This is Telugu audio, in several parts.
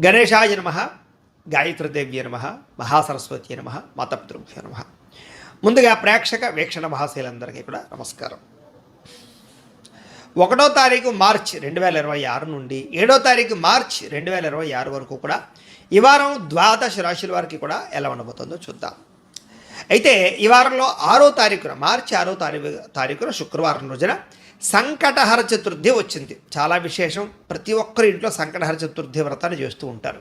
గణేశాయ నమ, గాయత్రీదేవ్య నమ, మహాసరస్వతి నమ, మాతాపితృభ్యో నమ. ముందుగా ప్రేక్షక వీక్షణ మహాశైలందరికీ కూడా నమస్కారం. 1వ తారీఖు మార్చ్ 2026 నుండి 7వ తారీఖు మార్చ్ 2026 వరకు కూడా ఈ వారం ద్వాదశ రాశుల వారికి కూడా ఎలా ఉండబోతుందో చూద్దాం. అయితే ఈ వారంలో 6వ తారీఖున మార్చి 6వ తారీఖున శుక్రవారం రోజున సంకటహర చతుర్థి వచ్చింది. చాలా విశేషం. ప్రతి ఒక్కరి ఇంట్లో సంకటహర చతుర్థి వ్రతాన్ని చేస్తూ ఉంటారు.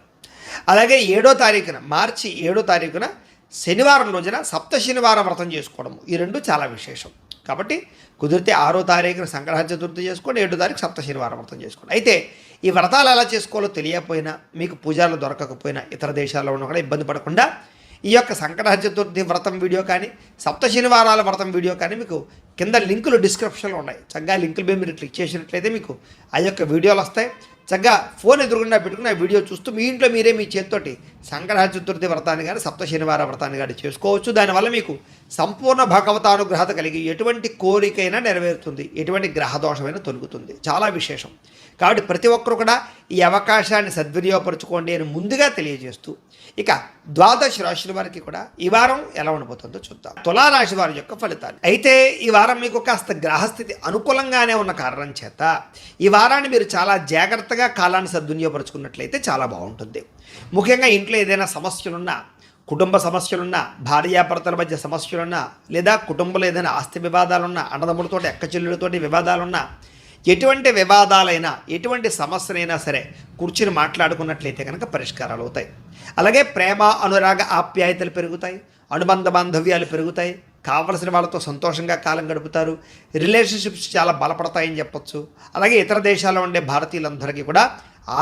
అలాగే 7వ తారీఖున మార్చి 7వ తారీఖున శనివారం రోజున సప్త శనివారం వ్రతం చేసుకోవడం, ఈ రెండు చాలా విశేషం. కాబట్టి కుదిరితే 6వ తారీఖున సంకటహర చతుర్థి చేసుకోండి, 7వ తారీఖు సప్త శనివారం వ్రతం చేసుకోండి. అయితే ఈ వ్రతాలు ఎలా చేసుకోవాలో తెలియకపోయినా, మీకు పూజలు దొరకకపోయినా, ఇతర దేశాల్లో ఉన్న కూడా ఇబ్బంది పడకుండా ఈ యొక్క సంకటహర చతుర్థి వ్రతం వీడియో కానీ, సప్త శనివారాల వ్రతం వీడియో కానీ మీకు కింద లింకులు డిస్క్రిప్షన్లో ఉన్నాయి. చక్కగా లింకుల మీద మీరు క్లిక్ చేసినట్లయితే మీకు ఆ యొక్క వీడియోలు వస్తాయి. చక్కగా ఫోన్ ఎదురుగుండా పెట్టుకుని ఆ వీడియో చూస్తూ మీ ఇంట్లో మీరే మీ చేతితోటి సంకటహర చతుర్థి వ్రతాన్ని కానీ సప్త శనివార వ్రతాన్ని కానీ చేసుకోవచ్చు. దానివల్ల మీకు సంపూర్ణ భగవతానుగ్రహత కలిగి ఎటువంటి కోరికైనా నెరవేరుతుంది, ఎటువంటి గ్రహదోషమైనా తొలుగుతుంది. చాలా విశేషం. కాబట్టి ప్రతి ఒక్కరు కూడా ఈ అవకాశాన్ని సద్వినియోగపరచుకోండి అని ముందుగా తెలియజేస్తూ, ఇక ద్వాదశ రాశుల వారికి కూడా ఈ వారం ఎలా ఉండబోతుందో చూద్దాం. తులారాశి వారి యొక్క ఫలితాలు. అయితే ఈ వారం మీకు కాస్త గ్రహస్థితి అనుకూలంగానే ఉన్న కారణం చేత ఈ వారాన్ని మీరు చాలా జాగ్రత్తగా కాలాన్ని సద్వినియోగపరచుకున్నట్లయితే చాలా బాగుంటుంది. ముఖ్యంగా ఇంట్లో ఏదైనా సమస్యలున్నా, కుటుంబ సమస్యలున్నా, భార్యాభర్తల మధ్య సమస్యలున్నా, లేదా కుటుంబంలో ఏదైనా ఆస్తి వివాదాలున్నా, అన్నదమ్ములతోటి అక్కచెల్లెలతోటి వివాదాలున్నా, ఎటువంటి వివాదాలైనా, ఎటువంటి సమస్యలైనా సరే కూర్చుని మాట్లాడుకున్నట్లయితే కనుక పరిష్కారాలు అవుతాయి. అలాగే ప్రేమ, అనురాగ, ఆప్యాయతలు పెరుగుతాయి, అనుబంధ బాంధవ్యాలు పెరుగుతాయి, కావలసిన వాళ్ళతో సంతోషంగా కాలం గడుపుతారు, రిలేషన్షిప్స్ చాలా బలపడతాయని చెప్పొచ్చు. అలాగే ఇతర దేశాల్లో ఉండే భారతీయులందరికీ కూడా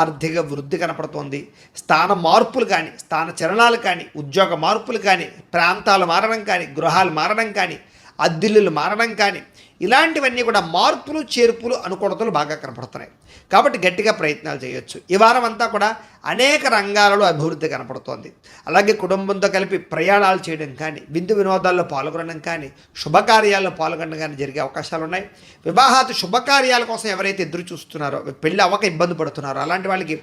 ఆర్థిక వృద్ధి కనపడుతోంది. స్థాన మార్పులు కానీ, స్థాన చలనాలు కానీ, ఉద్యోగ మార్పులు కానీ, ప్రాంతాలు మారడం కానీ, గృహాలు మారడం కానీ, అద్దిల్లులు మారడం కానీ, ఇలాంటివన్నీ కూడా మార్పులు, చేర్పులు, అనుకూలతలు బాగా కనపడుతున్నాయి. కాబట్టి గట్టిగా ప్రయత్నాలు చేయొచ్చు. ఈ వారం అంతా కూడా అనేక రంగాలలో అభివృద్ధి కనపడుతోంది. అలాగే కుటుంబంతో కలిపి ప్రయాణాలు చేయడం కానీ, విందు వినోదాల్లో పాల్గొనడం కానీ, శుభకార్యాల్లో పాల్గొనడం కానీ జరిగే అవకాశాలు ఉన్నాయి. వివాహాది శుభకార్యాల కోసం ఎవరైతే ఎదురు చూస్తున్నారో, పెళ్ళి అవ్వక ఇబ్బంది పడుతున్నారో అలాంటి వాళ్ళకి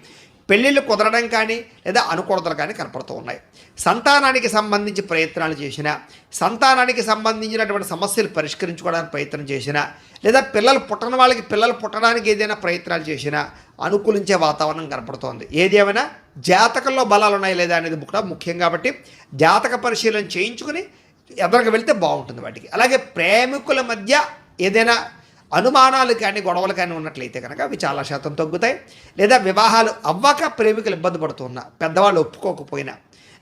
పెళ్ళిళ్ళు కుదరడం కానీ, లేదా అనుకూలతలు కానీ కనపడుతూ ఉన్నాయి. సంతానానికి సంబంధించి ప్రయత్నాలు చేసినా, సంతానానికి సంబంధించినటువంటి సమస్యలు పరిష్కరించుకోవడానికి ప్రయత్నం చేసినా, లేదా పిల్లలు పుట్టని వాళ్ళకి పిల్లలు పుట్టడానికి ఏదైనా ప్రయత్నాలు చేసినా అనుకూలించే వాతావరణం కనపడుతోంది. ఏది ఏమైనా జాతకంలో బలాలు ఉన్నాయి లేదా అనేది కూడా ముఖ్యం. కాబట్టి జాతక పరిశీలన చేయించుకుని ఎదురుకు వెళ్తే బాగుంటుంది వాటికి. అలాగే ప్రేమికుల మధ్య ఏదైనా అనుమానాలు కానీ, గొడవలు కానీ ఉన్నట్లయితే కనుక అవి చాలా శాతం తగ్గుతాయి. లేదా వివాహాలు అవ్వక ప్రేమికులు ఇబ్బంది పడుతున్నా, పెద్దవాళ్ళు ఒప్పుకోకపోయినా,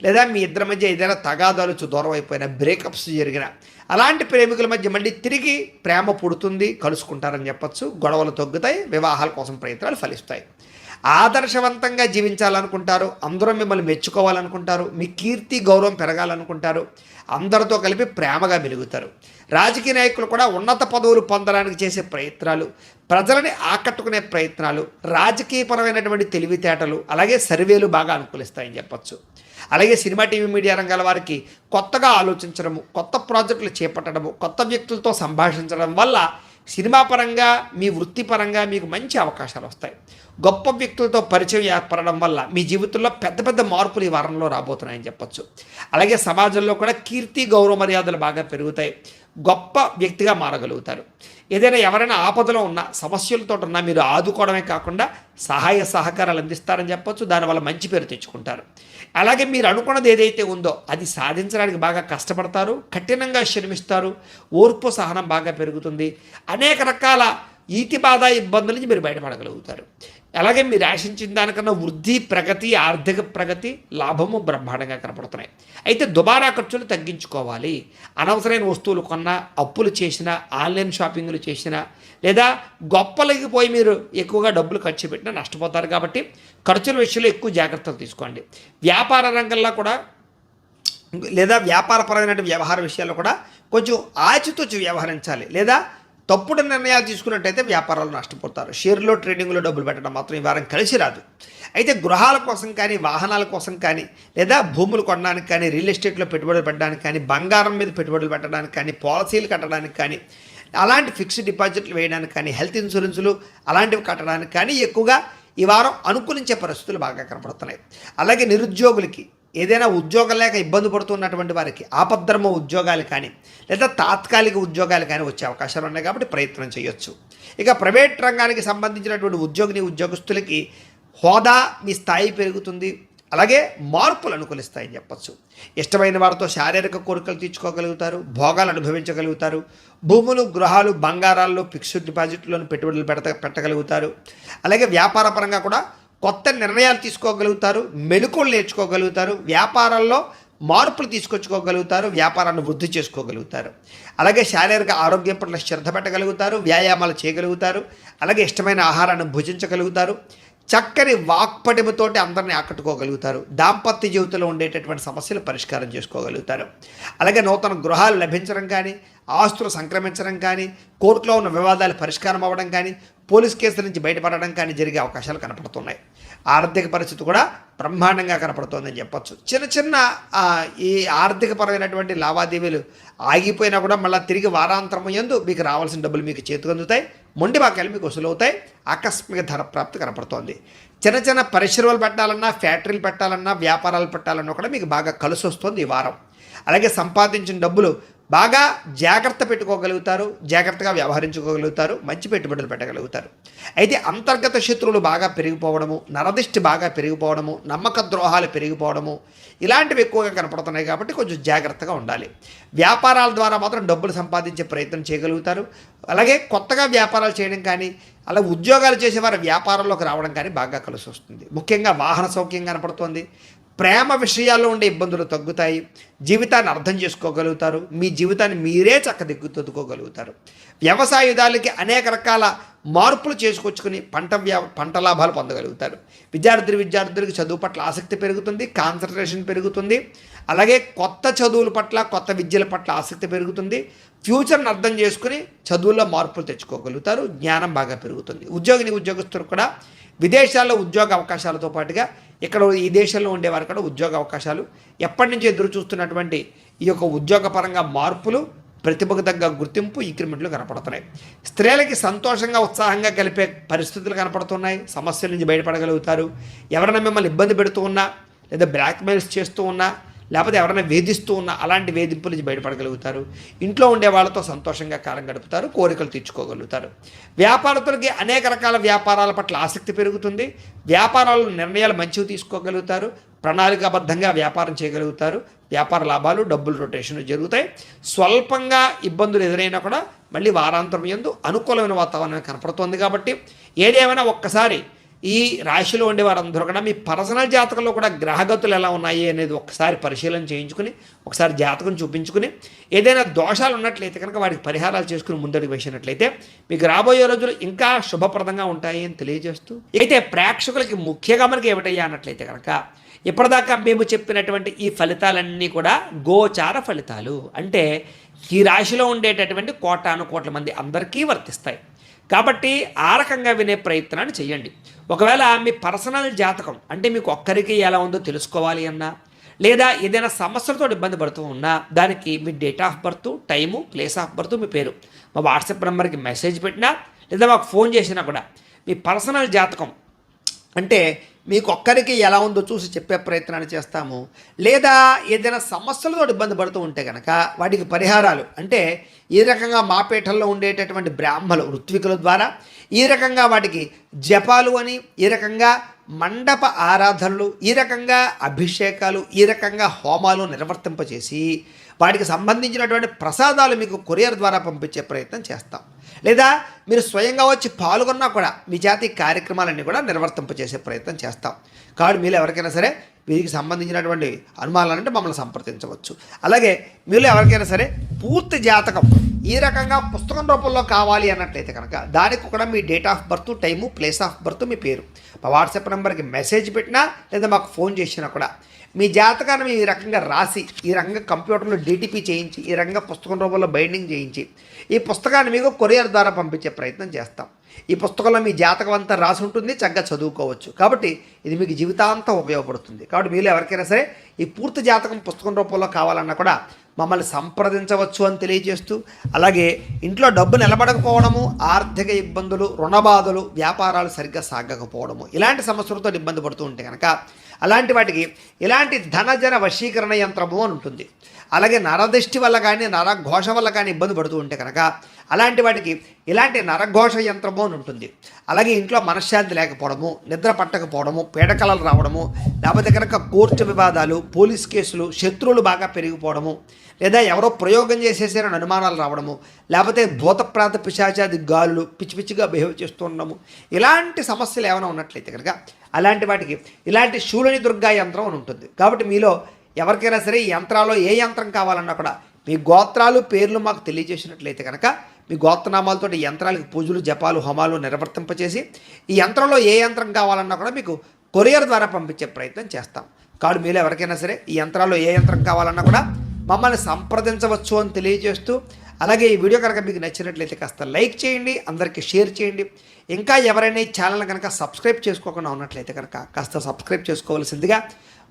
లేదా మీ ఇద్దరి మధ్య ఏదైనా తగాదాలు దూరం అయిపోయినా, బ్రేకప్స్ జరిగిన అలాంటి ప్రేమికుల మధ్య మళ్ళీ తిరిగి ప్రేమ పుడుతుంది, కలుసుకుంటారని చెప్పచ్చు. గొడవలు తగ్గుతాయి, వివాహాల కోసం ప్రయత్నాలు ఫలిస్తాయి. ఆదర్శవంతంగా జీవించాలనుకుంటారు, అందరూ మిమ్మల్ని మెచ్చుకోవాలనుకుంటారు, మీ కీర్తి గౌరవం పెరగాలనుకుంటారు, అందరితో కలిపి ప్రేమగా మెలుగుతారు. రాజకీయ నాయకులు కూడా ఉన్నత పదవులు పొందడానికి చేసే ప్రయత్నాలు, ప్రజలని ఆకట్టుకునే ప్రయత్నాలు, రాజకీయపరమైనటువంటి తెలివితేటలు, అలాగే సర్వేలు బాగా అనుకూలిస్తాయని చెప్పచ్చు. అలాగే సినిమా, టీవీ, మీడియా రంగాల వారికి కొత్తగా ఆలోచించడము, కొత్త ప్రాజెక్టులు చేపట్టడము, కొత్త వ్యక్తులతో సంభాషించడం వల్ల సినిమా పరంగా, మీ వృత్తిపరంగా మీకు మంచి అవకాశాలు వస్తాయి. గొప్ప వ్యక్తులతో పరిచయం ఏర్పడడం వల్ల మీ జీవితంలో పెద్ద పెద్ద మార్పులు ఈ వారంలో రాబోతున్నాయని చెప్పచ్చు. అలాగే సమాజంలో కూడా కీర్తి, గౌరవ మర్యాదలు బాగా పెరుగుతాయి. గొప్ప వ్యక్తిగా మారగలుగుతారు. ఏదైనా ఎవరైనా ఆపదలో ఉన్న, సమస్యలతో ఉన్నా మీరు ఆదుకోవడమే కాకుండా సహాయ సహకారాలు అందిస్తారని చెప్పొచ్చు. దానివల్ల మంచి పేరు తెచ్చుకుంటారు. అలాగే మీరు అనుకున్నది ఏదైతే ఉందో అది సాధించడానికి బాగా కష్టపడతారు, కఠినంగా శ్రమిస్తారు, ఓర్పు సహనం బాగా పెరుగుతుంది. అనేక రకాల ఈతి బాధ ఇబ్బందుల నుంచి మీరు బయటపడగలుగుతారు. అలాగే మీరు ఆశించిన దానికన్నా వృద్ధి, ప్రగతి, ఆర్థిక ప్రగతి, లాభము బ్రహ్మాండంగా కనపడుతున్నాయి. అయితే దుబారా ఖర్చులు తగ్గించుకోవాలి. అనవసరమైన వస్తువులు కొన్నా, అప్పులు చేసినా, ఆన్లైన్ షాపింగ్లు చేసినా, లేదా గొప్పలకి పోయి మీరు ఎక్కువగా డబ్బులు ఖర్చు పెట్టినా నష్టపోతారు. కాబట్టి ఖర్చుల విషయంలో ఎక్కువ జాగ్రత్తలు తీసుకోండి. వ్యాపార రంగంలో కూడా, లేదా వ్యాపారపరమైన వ్యవహార విషయాల్లో కూడా కొంచెం ఆచితూచి వ్యవహరించాలి. లేదా తప్పుడు నిర్ణయాలు తీసుకున్నట్టయితే వ్యాపారాలు నష్టపోతారు. షేర్లో, ట్రేడింగ్లో డబ్బులు పెట్టడం మాత్రం ఈ వారం కలిసి రాదు. అయితే గృహాల కోసం కానీ, వాహనాల కోసం కానీ, లేదా భూములు కొనడానికి కానీ, రియల్ ఎస్టేట్లో పెట్టుబడులు పెట్టడానికి కానీ, బంగారం మీద పెట్టుబడులు పెట్టడానికి కానీ, పాలసీలు కట్టడానికి కానీ, అలాంటి ఫిక్స్డ్ డిపాజిట్లు వేయడానికి కానీ, హెల్త్ ఇన్సూరెన్సులు అలాంటివి కట్టడానికి కానీ ఎక్కువగా ఈ వారం అనుకూలించే పరిస్థితులు బాగా కనపడుతున్నాయి. అలాగే నిరుద్యోగులకి, ఏదైనా ఉద్యోగం లేక ఇబ్బంది పడుతున్నటువంటి వారికి ఆపద్ధర్మ ఉద్యోగాలు కానీ లేదా తాత్కాలిక ఉద్యోగాలు కానీ వచ్చే అవకాశాలు ఉన్నాయి కాబట్టి ప్రయత్నం చేయొచ్చు. ఇక ప్రైవేట్ రంగానికి సంబంధించినటువంటి ఉద్యోగస్తులకి హోదా, మీ స్థాయి పెరుగుతుంది. అలాగే మార్పులు అనుకూలిస్తాయని చెప్పచ్చు. ఇష్టమైన వారితో శారీరక కోరికలు తీర్చుకోగలుగుతారు, భోగాలు అనుభవించగలుగుతారు, భూములు, గృహాలు, బంగారాల్లో ఫిక్స్డ్ డిపాజిట్లను పెట్టుబడులు పెట్టగలుగుతారు. అలాగే వ్యాపార పరంగా కూడా కొత్త నిర్ణయాలు తీసుకోగలుగుతారు, మెలకువలు నేర్చుకోగలుగుతారు, వ్యాపారాల్లో మార్పులు తీసుకొచ్చుకోగలుగుతారు, వ్యాపారాన్ని వృద్ధి చేసుకోగలుగుతారు. అలాగే శారీరక ఆరోగ్యం పట్ల శ్రద్ధ పెట్టగలుగుతారు, వ్యాయామాలు చేయగలుగుతారు. అలాగే ఇష్టమైన ఆహారాన్ని భుజించగలుగుతారు. చక్కని వాక్పటిమతోటి అందరినీ ఆకట్టుకోగలుగుతారు. దాంపత్య జీవితంలో ఉండేటటువంటి సమస్యలు పరిష్కారం చేసుకోగలుగుతారు. అలాగే నూతన గృహాలు లభించడం కానీ, ఆస్తులు సంక్రమించడం కానీ, కోర్టులో ఉన్న వివాదాలు పరిష్కారం అవ్వడం కానీ, పోలీస్ కేసుల నుంచి బయటపడడం కానీ జరిగే అవకాశాలు కనపడుతున్నాయి. ఆర్థిక పరిస్థితి కూడా బ్రహ్మాండంగా కనపడుతోందని చెప్పచ్చు. చిన్న ఈ ఆర్థికపరమైనటువంటి లావాదేవీలు ఆగిపోయినా కూడా మళ్ళీ తిరిగి వారాంతరం యందు మీకు రావాల్సిన డబ్బులు మీకు చేతికి అందుతాయి. మొండి బాకాయలు మీకు వసూలు అవుతాయి. ఆకస్మిక ధన ప్రాప్తి కనపడుతోంది. చిన్న పరిశ్రమలు పెట్టాలన్నా, ఫ్యాక్టరీలు పెట్టాలన్నా, వ్యాపారాలు పెట్టాలన్నా కూడా మీకు బాగా కలిసి వస్తుంది ఈ వారం. అలాగే సంపాదించిన డబ్బులు బాగా జాగ్రత్త పెట్టుకోగలుగుతారు, జాగ్రత్తగా వ్యవహరించుకోగలుగుతారు, మంచి పెట్టుబడులు పెట్టగలుగుతారు. అయితే అంతర్గత శత్రువులు బాగా పెరిగిపోవడము, నరదిష్టి బాగా పెరిగిపోవడము, నమ్మక ద్రోహాలు పెరిగిపోవడము ఇలాంటివి ఎక్కువగా కనపడుతున్నాయి కాబట్టి కొంచెం జాగ్రత్తగా ఉండాలి. వ్యాపారాల ద్వారా మాత్రం డబ్బులు సంపాదించే ప్రయత్నం చేయగలుగుతారు. అలాగే కొత్తగా వ్యాపారాలు చేయడం కానీ, అలా ఉద్యోగాలు చేసేవారు వ్యాపారంలోకి రావడం కానీ బాగా కలిసి వస్తుంది. ముఖ్యంగా వాహన సౌఖ్యం కనపడుతోంది. ప్రేమ విషయాల్లో ఉండే ఇబ్బందులు తగ్గుతాయి. జీవితాన్ని అర్థం చేసుకోగలుగుతారు. మీ జీవితాన్ని మీరే చక్కదిద్దుకోగలుగుతారు. వ్యవసాయదారులకి అనేక రకాల మార్పులు చేసుకొచ్చుకుని పంట లాభాలు పొందగలుగుతారు. విద్యార్థులకి చదువు పట్ల ఆసక్తి పెరుగుతుంది, కాన్సన్ట్రేషన్ పెరుగుతుంది. అలాగే కొత్త చదువుల పట్ల, కొత్త విద్యల పట్ల ఆసక్తి పెరుగుతుంది. ఫ్యూచర్ని అర్థం చేసుకుని చదువుల్లో మార్పులు తెచ్చుకోగలుగుతారు. జ్ఞానం బాగా పెరుగుతుంది. ఉద్యోగస్తులు కూడా విదేశాల్లో ఉద్యోగ అవకాశాలతో పాటుగా ఇక్కడ ఈ దేశంలో ఉండేవారు కూడా ఉద్యోగ అవకాశాలు, ఎప్పటి నుంచి ఎదురు చూస్తున్నటువంటి ఈ యొక్క ఉద్యోగపరంగా మార్పులు, ప్రతిభకు తగ్గ గుర్తింపు, ఇంక్రిమెంట్లు కనపడుతున్నాయి. స్త్రీలకి సంతోషంగా, ఉత్సాహంగా కలిపే పరిస్థితులు కనపడుతున్నాయి. సమస్యల నుంచి బయటపడగలుగుతారు. ఎవరైనా మిమ్మల్ని ఇబ్బంది పెడుతూ ఉన్నా, లేదా బ్లాక్మెయిల్స్ చేస్తూ ఉన్నా, లేకపోతే ఎవరైనా వేధిస్తూ ఉన్నా అలాంటి వేధింపుల నుంచి బయటపడగలుగుతారు. ఇంట్లో ఉండే వాళ్ళతో సంతోషంగా కాలం గడుపుతారు, కోరికలు తీర్చుకోగలుగుతారు. వ్యాపారస్తులకి అనేక రకాల వ్యాపారాల పట్ల ఆసక్తి పెరుగుతుంది. వ్యాపారాల్లో నిర్ణయాలు మంచివి తీసుకోగలుగుతారు. ప్రణాళికాబద్ధంగా వ్యాపారం చేయగలుగుతారు. వ్యాపార లాభాలు, డబ్బులు రొటేషన్ జరుగుతాయి. స్వల్పంగా ఇబ్బందులు ఎదురైనా కూడా మళ్ళీ వారాంతరం యందు అనుకూలమైన వాతావరణం కనపడుతోంది. కాబట్టి ఏదేమైనా ఒక్కసారి ఈ రాశిలో ఉండే వారందరూ కూడా మీ పర్సనల్ జాతకంలో కూడా గ్రహగతులు ఎలా ఉన్నాయి అనేది ఒకసారి పరిశీలన చేయించుకుని, ఒకసారి జాతకం చూపించుకుని, ఏదైనా దోషాలు ఉన్నట్లయితే కనుక వాటికి పరిహారాలు చేసుకుని ముందడుగు వేసినట్లయితే మీకు రాబోయే రోజులు ఇంకా శుభప్రదంగా ఉంటాయి అని తెలియజేస్తూ, అయితే ప్రేక్షకులకి ముఖ్యంగా మనకి ఏమిటయ్యా అన్నట్లయితే కనుక ఇప్పటిదాకా మేము చెప్పినటువంటి ఈ ఫలితాలన్నీ కూడా గోచార ఫలితాలు. అంటే ఈ రాశిలో ఉండేటటువంటి కోటాను మంది అందరికీ వర్తిస్తాయి. కాబట్టి ఆ రకంగా వినే ప్రయత్నాన్ని చేయండి. ఒకవేళ మీ పర్సనల్ జాతకం అంటే మీకు ఒక్కరికి ఎలా ఉందో తెలుసుకోవాలి అన్నా, లేదా ఏదైనా సమస్యలతో ఇబ్బంది పడుతూ ఉన్నా, దానికి మీ date of birth, time, place of birth, మీ పేరు మా వాట్సాప్ నెంబర్కి మెసేజ్ పెట్టినా, లేదా మాకు ఫోన్ చేసినా కూడా మీ పర్సనల్ జాతకం అంటే మీకు ఒక్కరికి ఎలా ఉందో చూసి చెప్పే ప్రయత్నాన్ని చేస్తాము. లేదా ఏదైనా సమస్యలతో ఇబ్బంది పడుతూ ఉంటే కనుక వాటికి పరిహారాలు అంటే ఈ రకంగా మా పీఠంలో ఉండేటటువంటి బ్రాహ్మలు, ఋత్వికుల ద్వారా ఈ రకంగా వాటికి జపాలు అని, ఈ రకంగా మండప ఆరాధనలు, ఈ రకంగా అభిషేకాలు, ఈ రకంగా హోమాలు నిర్వర్తింపచేసి వాటికి సంబంధించినటువంటి ప్రసాదాలు మీకు కొరియర్ ద్వారా పంపించే ప్రయత్నం చేస్తాం. లేదా మీరు స్వయంగా వచ్చి పాల్గొన్నా కూడా మీ జాతి కార్యక్రమాలన్నీ కూడా నిర్వర్తింపచేసే ప్రయత్నం చేస్తాం. కాబట్టి మీరు ఎవరికైనా సరే వీరికి సంబంధించినటువంటి అనుమానాలంటే మమ్మల్ని సంప్రదించవచ్చు. అలాగే మీరు ఎవరికైనా సరే పూర్తి జాతకం ఈ రకంగా పుస్తకం రూపంలో కావాలి అన్నట్లయితే కనుక దానికి కూడా మీ date of birth, time, place of birth, మీ పేరు మా వాట్సాప్ నెంబర్కి మెసేజ్ పెట్టినా, లేదా మాకు ఫోన్ చేసినా కూడా మీ జాతకాన్ని ఈ రకంగా రాసి, ఈ రకంగా కంప్యూటర్లో డిటిపి చేయించి, ఈ రకంగా పుస్తకం రూపంలో బైండింగ్ చేయించి ఈ పుస్తకాన్ని మీకు కొరియర్ ద్వారా పంపించే ప్రయత్నం చేస్తాం. ఈ పుస్తకంలో మీ జాతకం అంతా రాసి ఉంటుంది, చక్కగా చదువుకోవచ్చు. కాబట్టి ఇది మీకు జీవితాంతం ఉపయోగపడుతుంది. కాబట్టి మీరు ఎవరికైనా సరే ఈ పూర్తి జాతకం పుస్తకం రూపంలో కావాలన్నా కూడా మమ్మల్ని సంప్రదించవచ్చు అని తెలియజేస్తూ, అలాగే ఇంట్లో డబ్బు నిలబడకపోవడము, ఆర్థిక ఇబ్బందులు, రుణబాధలు, వ్యాపారాలు సరిగ్గా సాగకపోవడము, ఇలాంటి సమస్యలతో ఇబ్బంది పడుతూ ఉంటే కనుక అలాంటి వాటికి ఇలాంటి ధనజన వశీకరణ యంత్రము అని ఉంటుంది. అలాగే నరదృష్టి వల్ల కానీ నరఘోష వల్ల కానీ ఇబ్బంది పడుతూ ఉంటే కనుక అలాంటి వాటికి ఇలాంటి నరఘోష యంత్రము అని ఉంటుంది. అలాగే ఇంట్లో మనశ్శాంతి లేకపోవడము, నిద్ర పట్టకపోవడము, పీడకలలు రావడము, లేకపోతే కనుక కోర్టు వివాదాలు, పోలీస్ కేసులు, శత్రువులు బాగా పెరిగిపోవడము, లేదా ఎవరో ప్రయోగం చేసేసారని అనుమానాలు రావడము, లేకపోతే భూతప్రాత పిశాచాది గాలులు పిచ్చి పిచ్చిగా బిహేవ్ చేస్తూ ఉండడము, ఇలాంటి సమస్యలు ఏమైనా ఉన్నట్లయితే కనుక అలాంటి వాటికి ఇలాంటి శూలిని దుర్గా యంత్రం అని ఉంటుంది. కాబట్టి మీలో ఎవరికైనా సరే ఈ యంత్రాల్లో ఏ యంత్రం కావాలన్నా కూడా మీ గోత్రాలు పేర్లు మాకు తెలియజేసినట్లయితే కనుక మీ గోత్రనామాలతో ఈ యంత్రాలకు పూజలు, జపాలు, హోమాలు నిర్వర్తింపచేసి ఈ యంత్రంలో ఏ యంత్రం కావాలన్నా కూడా మీకు కొరియర్ ద్వారా పంపించే ప్రయత్నం చేస్తాం. కాబట్టి మీలో ఎవరికైనా సరే ఈ యంత్రాల్లో ఏ యంత్రం కావాలన్నా కూడా మమ్మల్ని సంప్రదించవచ్చు అని తెలియజేస్తూ, అలాగే ఈ వీడియో కనుక మీకు నచ్చినట్లయితే కాస్త లైక్ చేయండి, అందరికీ షేర్ చేయండి. ఇంకా ఎవరైనా ఈ ఛానల్ కనుక సబ్స్క్రైబ్ చేసుకోకుండా ఉన్నట్లయితే కనుక కాస్త సబ్స్క్రైబ్ చేసుకోవాల్సిందిగా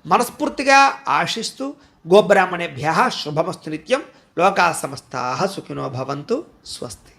మనస్ఫూర్తిగా ఆశిస్తూ, గోబ్రాహ్మణేభ్యః శుభమస్తు నిత్యం, లోకా సమస్తాః సుఖినో భవంతు, స్వస్తి.